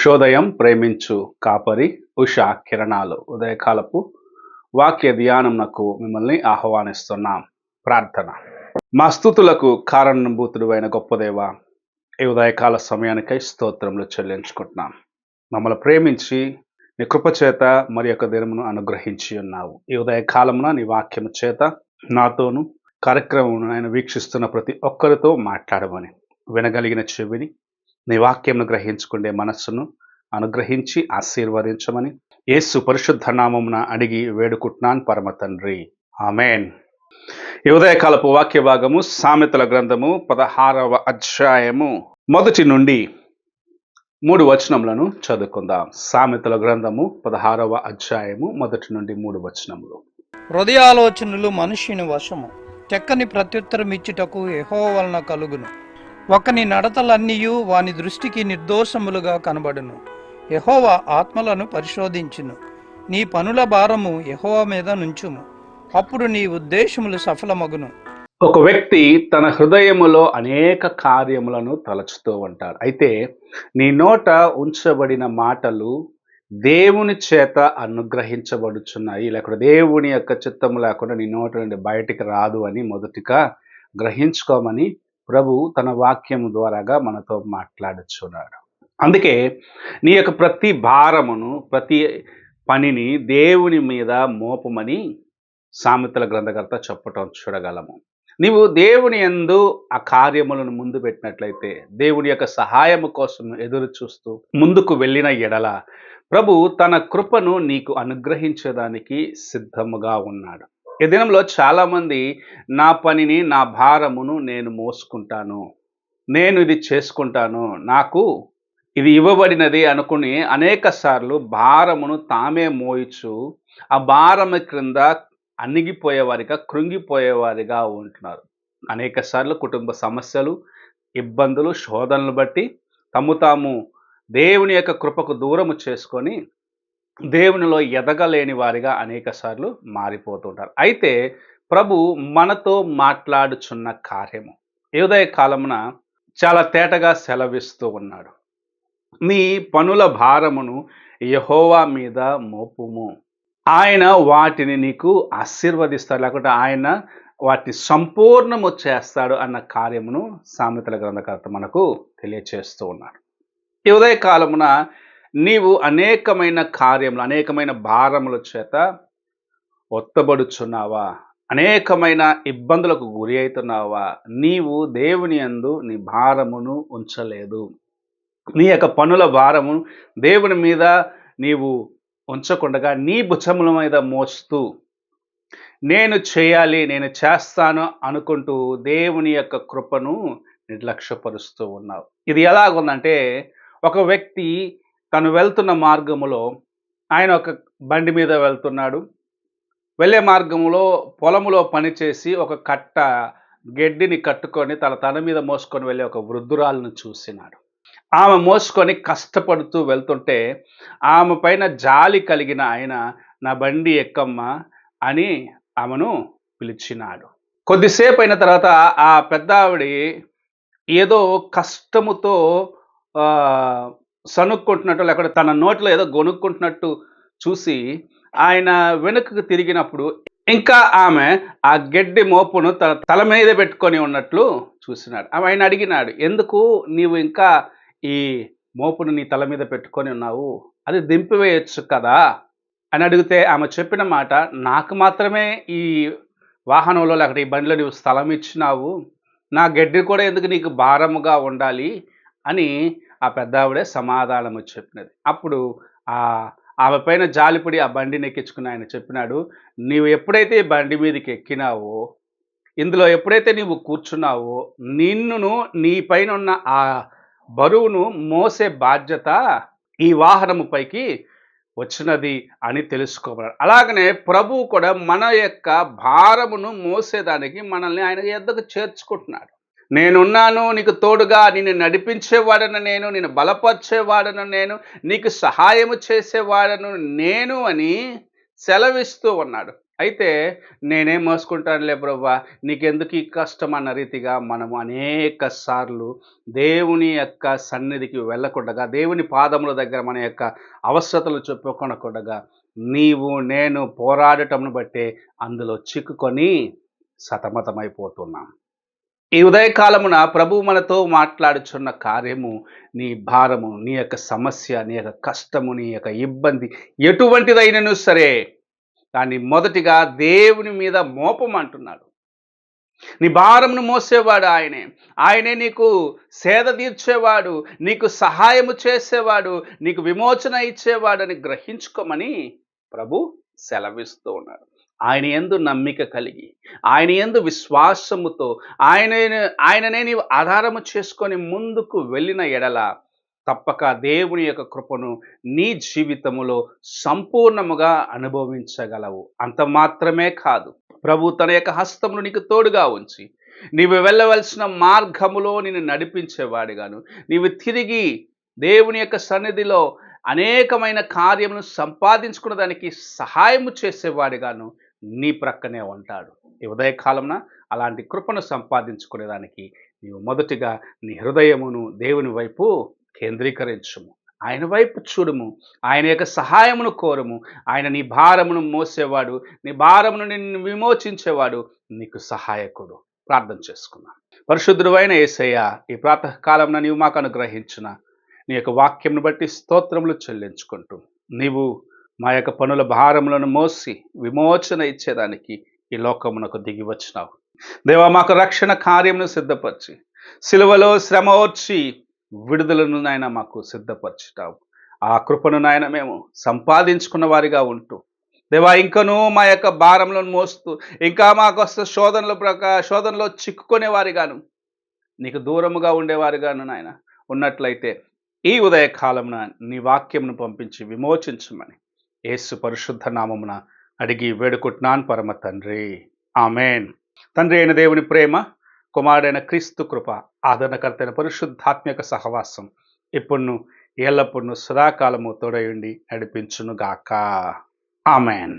ఉషోదయం ప్రేమించు కాపరి ఉషా కిరణాలు ఉదయకాలపు వాక్య ధ్యానంనకు మిమ్మల్ని ఆహ్వానిస్తున్నాం. ప్రార్థన. మా స్తుతులకు కారణభూతుడు అయిన గొప్ప దేవ, ఈ ఉదయకాల సమయానికై స్తోత్రములు చెల్లించుకుంటున్నాం. మమ్మల్ని ప్రేమించి నీ కృపచేత మరి యొక్క దినమును అనుగ్రహించి ఉన్నావు. ఈ ఉదయకాలమున నీ వాక్యము చేత నాతోను కార్యక్రమం ఆయన వీక్షిస్తున్న ప్రతి ఒక్కరితో మాట్లాడమని, వినగలిగిన చెవిని, నీ వాక్యంను గ్రహించుకునే మనస్సును అనుగ్రహించి ఆశీర్వదించమని యేసు పరిశుద్ధ నామమున అడిగి వేడుకుంటున్నాను పరమ తండ్రి, ఆమెన్. ఈ ఉదయకాలపు వాక్య భాగము సామెతల గ్రంథము 16వ అధ్యాయము 1 నుండి 3 వచనములను చదువుకుందాం. సామెతల గ్రంథము 16వ అధ్యాయము 1 నుండి 3 వచనములు. హృదయాలోచనలు మనుష్యుని వశము, చక్కని ప్రత్యుత్తరం ఇచ్చుటకు యెహోవా వలన కలుగును. ఒకని నడతలన్నీయు వాని దృష్టికి నిర్దోషములుగా కనబడును. యెహోవా ఆత్మలను పరిశోధించును. నీ పనుల భారము యెహోవా మీద నుంచుము, అప్పుడు నీ ఉద్దేశములు సఫలమగును. ఒక వ్యక్తి తన హృదయములో అనేక కార్యములను తలచుతూ ఉంటాడు. అయితే నీ నోట ఉంచబడిన మాటలు దేవుని చేత అనుగ్రహించబడుచున్నాయి, లేకపోతే దేవుని యొక్క చిత్తము లేకుండా నీ నోట నుండి బయటికి రాదు అని మొదటిగా గ్రహించుకోమని ప్రభు తన వాక్యము ద్వారాగా మనతో మాట్లాడుచున్నాడు. అందుకే నీ యొక్క ప్రతి భారమును, ప్రతి పనిని దేవుని మీద మోపమని సామెతల గ్రంథకర్త చెప్పటం చూడగలము. నీవు దేవుని యందు ఆ కార్యములను ముందు పెట్టినట్లయితే, దేవుని యొక్క సహాయము కోసం ఎదురు చూస్తూ ముందుకు వెళ్ళిన ఎడల ప్రభు తన కృపను నీకు అనుగ్రహించడానికి సిద్ధముగా ఉన్నాడు. ఈ దినంలో చాలామంది నా పనిని, నా భారమును నేను మోసుకుంటాను, నేను ఇది చేసుకుంటాను, నాకు ఇది ఇవ్వబడినది అనుకుని అనేక సార్లు భారమును తామే మోయిచు ఆ భారము క్రింద అణిగిపోయేవారిగా, కృంగిపోయేవారిగా ఉంటున్నారు. అనేక సార్లు కుటుంబ సమస్యలు, ఇబ్బందులు, శోధనలు బట్టి తాము దేవుని యొక్క కృపకు దూరము చేసుకొని దేవునిలో ఎదగలేని వారిగా అనేక సార్లు మారిపోతుంటారు. అయితే ప్రభు మనతో మాట్లాడుచున్న కార్యము ఈ ఉదయ కాలమున చాలా తేటగా సెలవిస్తూ ఉన్నాడు. నీ పనుల భారమును యెహోవా మీద మోపుము, ఆయన వాటిని నీకు ఆశీర్వదిస్తాడు, లేకుంటే ఆయన వాటిని సంపూర్ణము చేస్తాడు అన్న కార్యమును సామెతల గ్రంథకర్త మనకు తెలియచేస్తూ ఉన్నాడు. ఈ ఉదయ కాలమున నీవు అనేకమైన కార్యములు, అనేకమైన భారముల చేత ఒత్తబడుచున్నావా? అనేకమైన ఇబ్బందులకు గురి అవుతున్నావా? నీవు దేవుని యందు నీ భారమును ఉంచలేదు. నీ యొక్క పనుల భారము దేవుని మీద నీవు ఉంచకుండా నీ భుజముల మీద మోస్తూ నేను చేయాలి, నేను చేస్తాను అనుకుంటూ దేవుని యొక్క కృపను నిర్లక్ష్యపరుస్తూ ఉన్నావు. ఇది ఎలాగుందంటే, ఒక వ్యక్తి తను వెళ్తున్న మార్గములో, ఆయన ఒక బండి మీద వెళ్తున్నాడు. వెళ్ళే మార్గంలో పొలములో పనిచేసి ఒక కట్ట గడ్డిని కట్టుకొని తన మీద మోసుకొని వెళ్ళే ఒక వృద్ధురాలను చూసినాడు. ఆమె మోసుకొని కష్టపడుతూ వెళ్తుంటే ఆమె పైన జాలి కలిగిన ఆయన, నా బండి ఎక్కమ్మా అని ఆమెను పిలిచినాడు. కొద్దిసేపు అయిన తర్వాత ఆ పెద్ద ఆవిడ ఏదో కష్టముతో సనుక్కుంటున్నట్టు, లేకపోతే తన నోట్లో ఏదో గొనుక్కుంటున్నట్టు చూసి ఆయన వెనుకకు తిరిగినప్పుడు ఇంకా ఆమె ఆ గడ్డి మోపును తన తల మీద పెట్టుకొని ఉన్నట్లు చూసినాడు. ఆయన అడిగినాడు, ఎందుకు నీవు ఇంకా ఈ మోపును నీ తల మీద పెట్టుకొని ఉన్నావు? అది దింపివేయచ్చు కదా అని అడిగితే ఆమె చెప్పిన మాట, నాకు మాత్రమే ఈ వాహనంలో, లేకపోతే ఈ బండిలో నీవు స్థలం ఇచ్చినావు, నా గడ్డి కూడా ఎందుకు నీకు భారముగా ఉండాలి అని ఆ పెద్ద ఆవిడే సమాధానము చెప్పినది. అప్పుడు ఆమె పైన జాలిపడి ఆ బండిని ఎక్కించుకుని ఆయన చెప్పినాడు, నీవు ఎప్పుడైతే ఈ బండి మీదకి ఎక్కినావో, ఇందులో ఎప్పుడైతే నీవు కూర్చున్నావో, నిన్నును నీ పైన ఉన్న ఆ బరువును మోసే బాధ్యత ఈ వాహనము పైకి వచ్చినది అని తెలుసుకోమన్నాడు. అలాగనే ప్రభువు కూడా మన యొక్క భారమును మోసేదానికి మనల్ని ఆయన యొద్దకు చేర్చుకుంటున్నాడు. నేనున్నాను, నీకు తోడుగా, నిన్ను నడిపించేవాడను నేను, నిన్ను బలపరిచేవాడను నేను, నీకు సహాయము చేసేవాడను నేను అని సెలవిస్తూ ఉన్నాడు. అయితే నేనేం మోసుకుంటానులే ప్రభా, నీకెందుకు ఈ కష్టం అన్న రీతిగా మనము అనేక సార్లు దేవుని యొక్క సన్నిధికి వెళ్ళకుండగా, దేవుని పాదముల దగ్గర మన యొక్క అవసరతలు చెప్పుకొనకుండగా, నీవు నేను పోరాడటంను బట్టే అందులో చిక్కుకొని సతమతమైపోతున్నాం. ఈ ఉదయకాలమున ప్రభువు మనతో మాట్లాడుచున్న కార్యము, నీ భారము, నీ యొక్క సమస్య, నీ యొక్క కష్టము, నీ యొక్క ఇబ్బంది ఎటువంటిదైనను సరే, కానీ మొదటిగా దేవుని మీద మోపమంటున్నాడు. నీ భారమును మోసేవాడు ఆయనే. ఆయనే నీకు సేద తీర్చేవాడు, నీకు సహాయము చేసేవాడు, నీకు విమోచన ఇచ్చేవాడని గ్రహించుకోమని ప్రభు సెలవిస్తూ ఉన్నాడు. ఆయన యందు నమ్మిక కలిగి, ఆయన యందు విశ్వాసముతో, ఆయననే నీవు ఆధారము చేసుకొని ముందుకు వెళ్ళిన ఎడల తప్పక దేవుని యొక్క కృపను నీ జీవితములో సంపూర్ణముగా అనుభవించగలవు. అంత మాత్రమే కాదు, ప్రభు తన యొక్క హస్తమును నీకు తోడుగా ఉంచి, నీవు వెళ్ళవలసిన మార్గములో నిన్ను నడిపించేవాడుగాను, నీవు తిరిగి దేవుని యొక్క సన్నిధిలో అనేకమైన కార్యమును సంపాదించుకున్న దానికి సహాయము చేసేవాడుగాను నీ ప్రక్కనే ఉంటాడు. ఈ ఉదయకాలమున అలాంటి కృపను సంపాదించుకునేదానికి నీవు మొదటిగా నీ హృదయమును దేవుని వైపు కేంద్రీకరించుము. ఆయన వైపు చూడుము, ఆయన యొక్క సహాయమును కోరుము. ఆయన నీ భారమును మోసేవాడు, నీ భారమును నిన్ను విమోచించేవాడు, నీకు సహాయకుడు. ప్రార్థన చేసుకుందాం. పరిశుద్ధుడైన యేసయ్య, ఈ ప్రాతకాలమున నీవు మాకు అనుగ్రహించిన నీ యొక్క వాక్యంను బట్టి స్తోత్రములు చెల్లించుకుంటూ, నీవు మా యొక్క పనుల భారములను మోసి విమోచన ఇచ్చేదానికి ఈ లోకమునకు దిగి వచ్చినావు. దేవా, మాకు రక్షణ కార్యమును సిద్ధపరిచి, సిలువలో శ్రమ ఓర్చి విడుదలను నాయన మాకు సిద్ధపరచుతావు. ఆ కృపను నాయన మేము సంపాదించుకున్న వారిగా ఉంటూ, దేవా, ఇంకనూ మా యొక్క భారములను మోస్తూ, ఇంకా మాకు వస్తే శోధనలో చిక్కుకునే వారిగాను, నీకు దూరముగా ఉండేవారిగాను నాయన ఉన్నట్లయితే ఈ ఉదయకాలమున నీ వాక్యమును పంపించి విమోచించమని యేసు పరిశుద్ధ నామమున అడిగి వేడుకుంటున్నాను పరమ తండ్రి. ఆమెన్. తండ్రి అయిన దేవుని ప్రేమ, కుమారుడైన క్రీస్తు కృప, ఆదరణకర్తైన పరిశుద్ధాత్మక సహవాసం ఇప్పుడును ఎల్లప్పుడూ సదాకాలము తోడయుండి నడిపించునుగాక. ఆమెన్.